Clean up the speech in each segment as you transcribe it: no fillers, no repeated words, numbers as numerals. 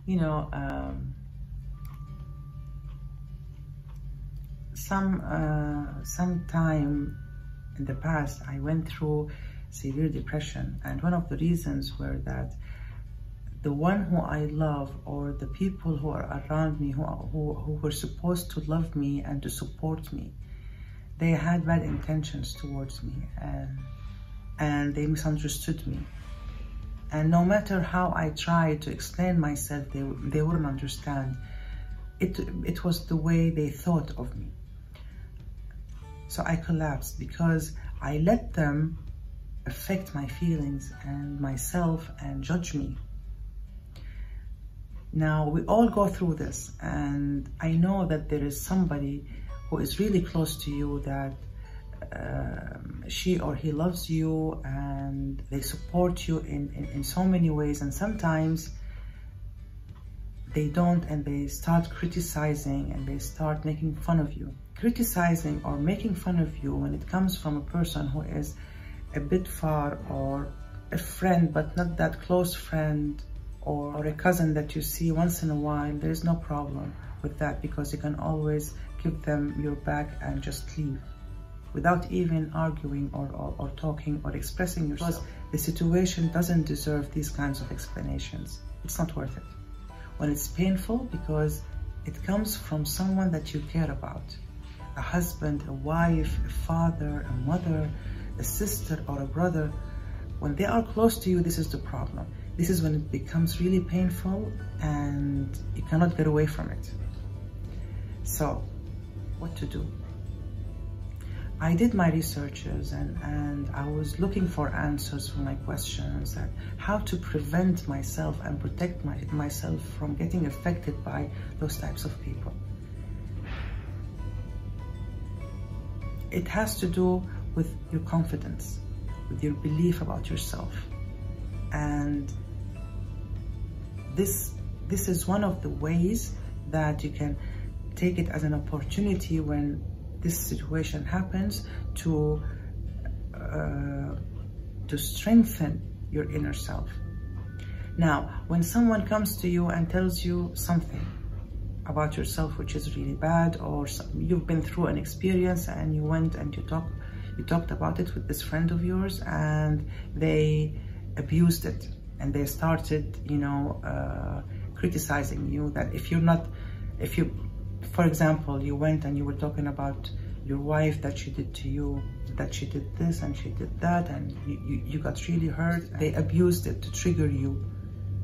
you know, some time in the past, I went through severe depression, and one of the reasons were that the one who I love, or the people who are around me, who were supposed to love me and to support me, they had bad intentions towards me, and they misunderstood me. And no matter how I tried to explain myself, they wouldn't understand. It was the way they thought of me. So I collapsed because I let them affect my feelings and myself and judge me. Now, we all go through this, and I know that there is somebody who is really close to you that she or he loves you, and they support you in so many ways, and sometimes they don't, and they start criticizing and they start making fun of you. Criticizing or making fun of you, when it comes from a person who is a bit far, or a friend but not that close friend, or a cousin that you see once in a while, there's no problem with that, because you can always give them your back and just leave without even arguing or talking or expressing yourself. Because the situation doesn't deserve these kinds of explanations. It's not worth it. When it's painful, because it comes from someone that you care about, a husband, a wife, a father, a mother, a sister, or a brother, when they are close to you, this is the problem. This is when it becomes really painful and you cannot get away from it. So, what to do? I did my researches, and I was looking for answers for my questions, and how to prevent myself and protect myself from getting affected by those types of people. It has to do with your confidence, with your belief about yourself. And this is one of the ways that you can take it as an opportunity when this situation happens to strengthen your inner self. Now, when someone comes to you and tells you something about yourself which is really bad, or you've been through an experience and you went and you talked about it with this friend of yours, and they abused it, and they started, criticizing you, that for example, you went and you were talking about your wife, that she did to you, that she did this and she did that, and you got really hurt. They abused it to trigger you,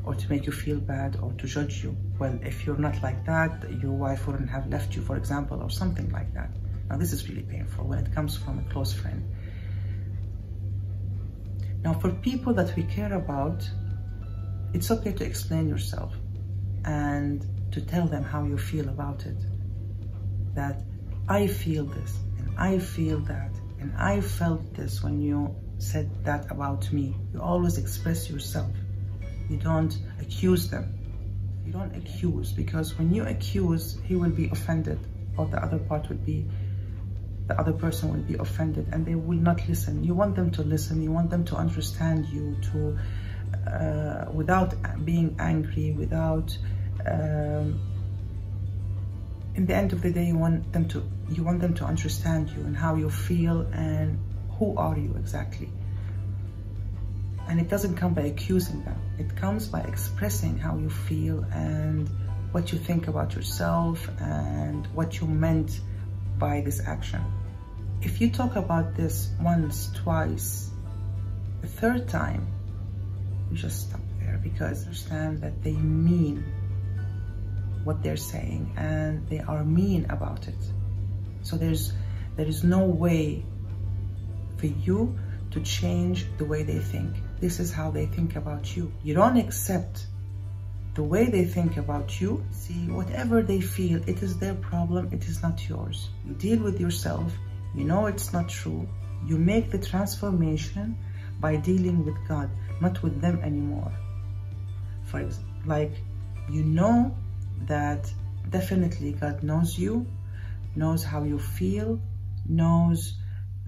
or to make you feel bad, or to judge you. Well, if you're not like that, your wife wouldn't have left you, for example, or something like that. Now, this is really painful when it comes from a close friend. Now, for people that we care about, it's okay to explain yourself and to tell them how you feel about it. That I feel this, and I feel that, and I felt this when you said that about me. You always express yourself. You don't accuse them. You don't accuse, because when you accuse, he will be offended, or the other person will be offended, and they will not listen. You want them to listen. You want them to understand you, without being angry, without. In the end of the day, you want them to understand you and how you feel and who are you exactly. And it doesn't come by accusing them. It comes by expressing how you feel and what you think about yourself and what you meant by this action. If you talk about this once, twice, the third time, you just stop there, because understand that they mean what they're saying, and they are mean about it. So there is no way for you to change the way they think. This is how they think about you. You don't accept the way they think about you. See, whatever they feel, it is their problem, it is not yours. You deal with yourself, you know it's not true. You make the transformation by dealing with God, not with them anymore. For example, like, you know that definitely God knows you, knows how you feel, knows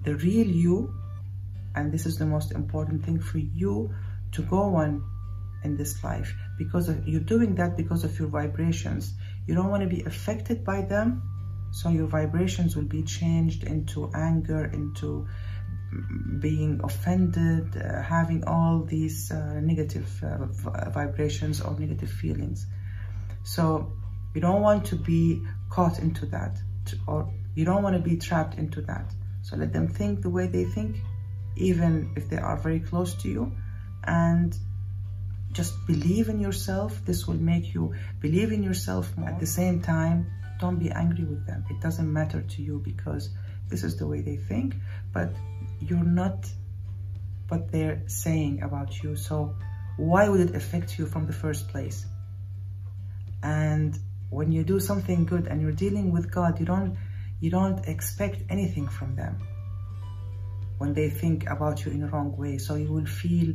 the real you, and this is the most important thing for you, to go on in this life, because you're doing that because of your vibrations. You don't want to be affected by them, so your vibrations will be changed into anger, into being offended, having all these negative vibrations or negative feelings. So you don't want to be caught into that, or you don't want to be trapped into that. So let them think the way they think, even if they are very close to you, and just believe in yourself. This will make you believe in yourself more. At the same time, don't be angry with them. It doesn't matter to you, because this is the way they think, but you're not what they're saying about you. So why would it affect you from the first place? And when you do something good and you're dealing with God, you don't expect anything from them when they think about you in the wrong way. So you will feel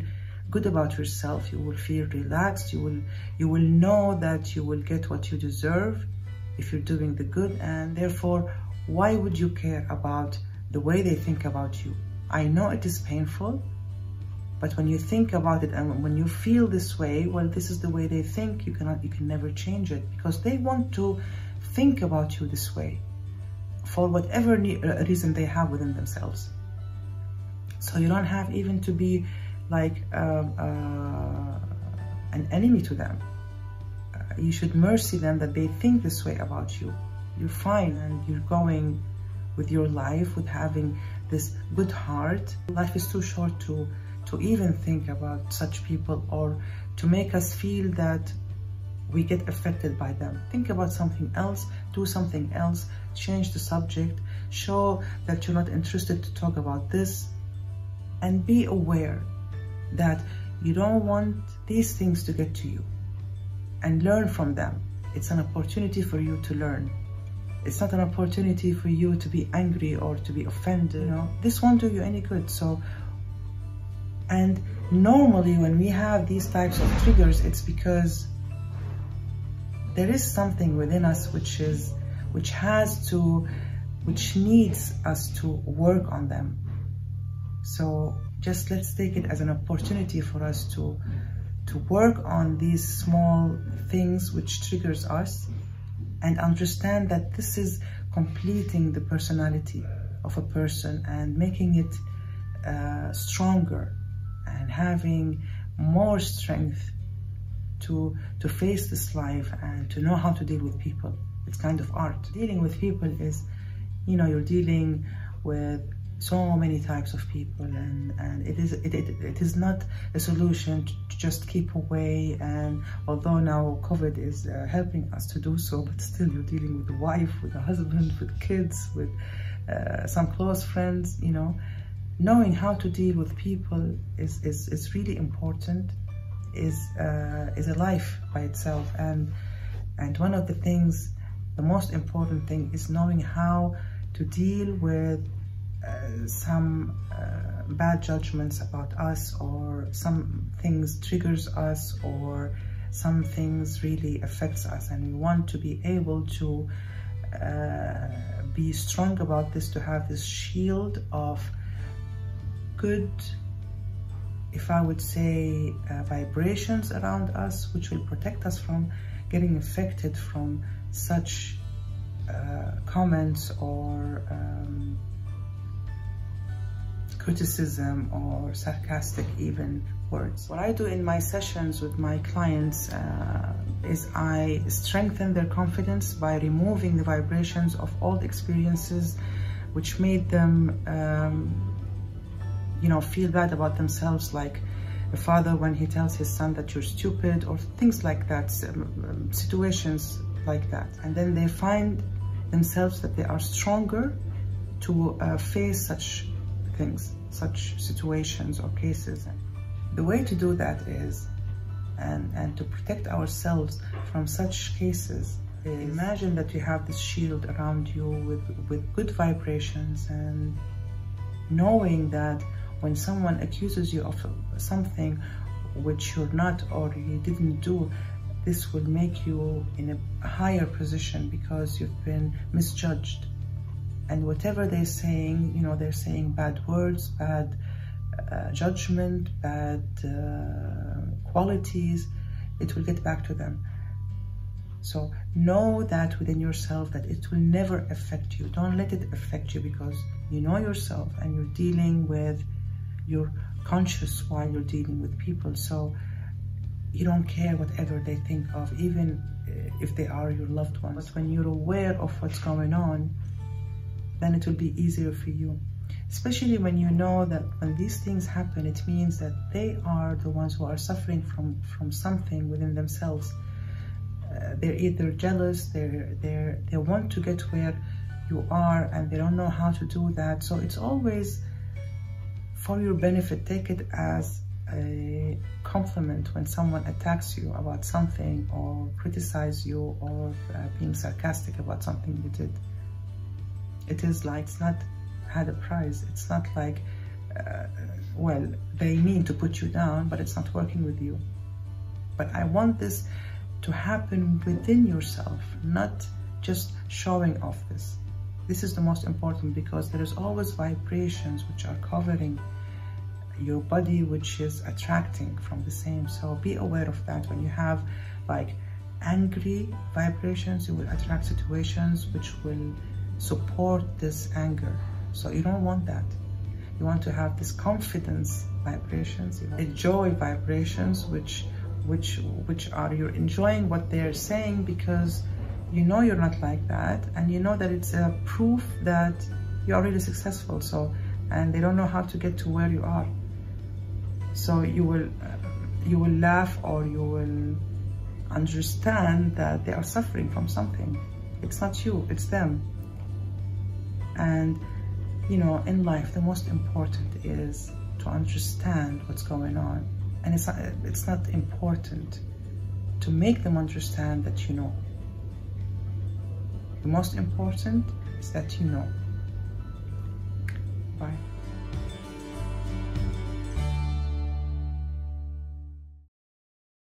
good about yourself, you will feel relaxed, you will know that you will get what you deserve if you're doing the good. And therefore, why would you care about the way they think about you? I know it is painful, but when you think about it and when you feel this way, well, this is the way they think. You can never change it, because they want to think about you this way for whatever reason they have within themselves. So you don't have even to be like an enemy to them. You should mercy them that they think this way about you. You're fine, and you're going with your life with having this good heart. Life is too short to even think about such people, or to make us feel that we get affected by them. Think about something else, do something else, change the subject, show that you're not interested to talk about this, and be aware that you don't want these things to get to you, and learn from them. It's an opportunity for you to learn. It's not an opportunity for you to be angry or to be offended. You know, this won't do you any good. So, and normally when we have these types of triggers, it's because there is something within us which needs us to work on them. So just let's take it as an opportunity for us to work on these small things which triggers us, and understand that this is completing the personality of a person and making it stronger, and having more strength to face this life and to know how to deal with people. It's kind of art. Dealing with people is, you know, you're dealing with so many types of people, and it is not a solution to just keep away. And although now COVID is helping us to do so, but still you're dealing with a wife, with a husband, with kids, with some close friends. You know, knowing how to deal with people is really important. Is a life by itself, and one of the things, the most important thing, is knowing how to deal with some bad judgments about us, or some things triggers us, or some things really affects us, and we want to be able to be strong about this, to have this shield of good, if I would say, vibrations around us, which will protect us from getting affected from such comments or criticism or sarcastic even words. What I do in my sessions with my clients is I strengthen their confidence by removing the vibrations of old experiences which made them you know, feel bad about themselves, like a father when he tells his son that you're stupid, or things like that, situations like that. And then they find themselves that they are stronger to face such things, such situations or cases. The way to do that is, and to protect ourselves from such cases, is imagine that you have this shield around you with good vibrations, and knowing that when someone accuses you of something which you're not, or you didn't do, this will make you in a higher position because you've been misjudged. And whatever they're saying, you know, they're saying bad words, bad judgment, bad qualities, it will get back to them. So know that within yourself that it will never affect you. Don't let it affect you, because you know yourself and you're dealing with, you're conscious while you're dealing with people. So you don't care whatever they think of, even if they are your loved ones. But when you're aware of what's going on, then it will be easier for you. Especially when you know that when these things happen, it means that they are the ones who are suffering from something within themselves. They're either jealous, they want to get where you are, and they don't know how to do that. So it's always for your benefit. Take it as a compliment when someone attacks you about something, or criticize you, or being sarcastic about something you did. It is like, it's not had a price. It's not like, well, they mean to put you down, but it's not working with you. But I want this to happen within yourself, not just showing off this. This is the most important, because there is always vibrations which are covering your body, which is attracting from the same. So be aware of that. When you have like angry vibrations, you will attract situations which will support this anger. So you don't want that. You want to have this confidence vibrations, you know, joy vibrations, which are, you're enjoying what they're saying, because you know you're not like that, and you know that it's a proof that you're really successful. So, and they don't know how to get to where you are. So you will laugh, or you will understand that they are suffering from something. It's not you, it's them. And you know, in life, the most important is to understand what's going on. And it's not important to make them understand that you know. The most important is that you know. Bye.